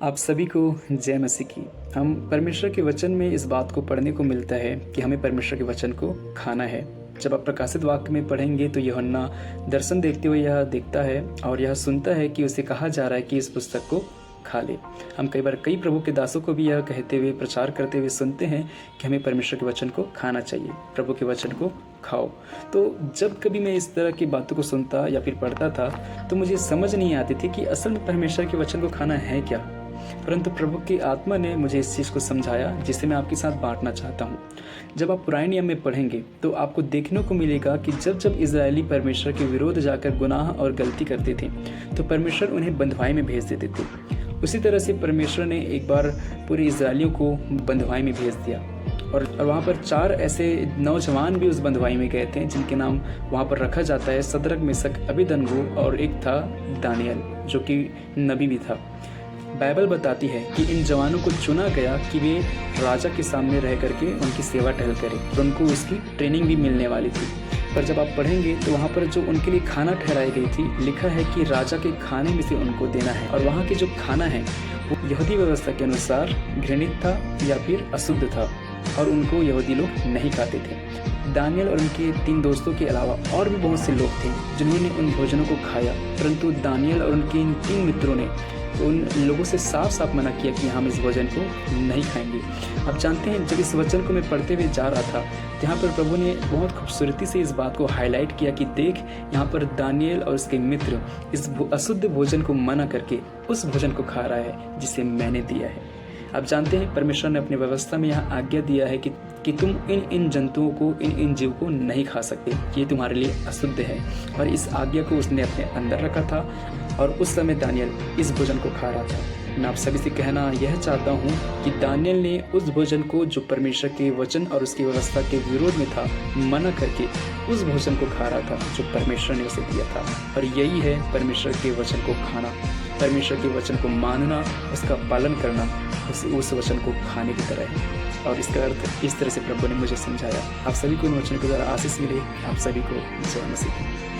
आप सभी को जय मसीह की। हम परमेश्वर के वचन में इस बात को पढ़ने को मिलता है कि हमें परमेश्वर के वचन को खाना है। जब आप प्रकाशित वाक्य में पढ़ेंगे तो यूहन्ना दर्शन देखते हुए यह देखता है और यह सुनता है कि उसे कहा जा रहा है कि इस पुस्तक को खा ले। हम कई बार कई प्रभु के दासों को भी यह कहते हुए प्रचार करते हुए सुनते हैं कि हमें परमेश्वर के वचन को खाना चाहिए, प्रभु के वचन को खाओ। तो जब कभी मैं इस तरह की बातों को सुनता या फिर पढ़ता था तो मुझे समझ नहीं आती थी कि असल में परमेश्वर के वचन को खाना है क्या। परंतु प्रभु की आत्मा ने मुझे इस चीज़ को समझाया जिसे मैं आपके साथ बांटना चाहता हूँ। जब आप पुराने नियम में पढ़ेंगे तो आपको देखने को मिलेगा कि जब जब इजरायली परमेश्वर के विरोध जाकर गुनाह और गलती करते थे तो परमेश्वर उन्हें बंधुआई में भेज देते थे। उसी तरह से परमेश्वर ने एक बार पूरे इजरायलियों को बंधुआई में भेज दिया और वहाँ पर 4 ऐसे नौजवान भी उस बंधुआई में गए थे जिनके नाम वहाँ पर रखा जाता है सदरक, मेशक, अबेदनगो, और एक था दानियल जो कि नबी भी था। बाइबल बताती है कि इन जवानों को चुना गया कि वे राजा के सामने रह करके उनकी सेवा टहल करें और उनको उसकी ट्रेनिंग भी मिलने वाली थी। पर जब आप पढ़ेंगे तो वहाँ पर जो उनके लिए खाना ठहराई गई थी, लिखा है कि राजा के खाने में से उनको देना है। और वहाँ के जो खाना है वो यहूदी व्यवस्था के अनुसार घृणित था या फिर अशुद्ध था और उनको यहूदी लोग नहीं खाते थे। दानियल और उनके 3 दोस्तों के अलावा और भी बहुत से लोग थे जिन्होंने उन भोजनों को खाया, परंतु दानियल और उनके इन 3 मित्रों ने उन लोगों से साफ साफ मना किया कि हम इस भोजन को नहीं खाएंगे। आप जानते हैं, जब इस वचन को मैं पढ़ते हुए जा रहा था यहाँ पर प्रभु ने बहुत खूबसूरती से इस बात को हाईलाइट किया कि देख, यहाँ पर दानियल और उसके मित्र इस अशुद्ध भोजन को मना करके उस भोजन को खा रहा है जिसे मैंने दिया है। आप जानते हैं, परमेश्वर ने अपनी व्यवस्था में यहाँ आज्ञा दिया है कि तुम इन जंतुओं को, इन जीव को नहीं खा सकते, ये तुम्हारे लिए अशुद्ध है। और इस आज्ञा को उसने अपने अंदर रखा था और उस समय दानियल इस भोजन को खा रहा था। मैं आप सभी से कहना यह चाहता हूँ कि दानियल ने उस भोजन को जो परमेश्वर के वचन और उसकी व्यवस्था के विरोध में था, मना करके उस भोजन को खा रहा था जो परमेश्वर ने उसे दिया था। और यही है परमेश्वर के वचन को खाना, परमेश्वर के वचन को मानना, उसका पालन करना उस वचन को खाने की तरह है। और इसका अर्थ इस तरह से प्रभु ने मुझे समझाया। आप सभी को इन वचन के द्वारा आशीष मिले। आप सभी को जय मसीह।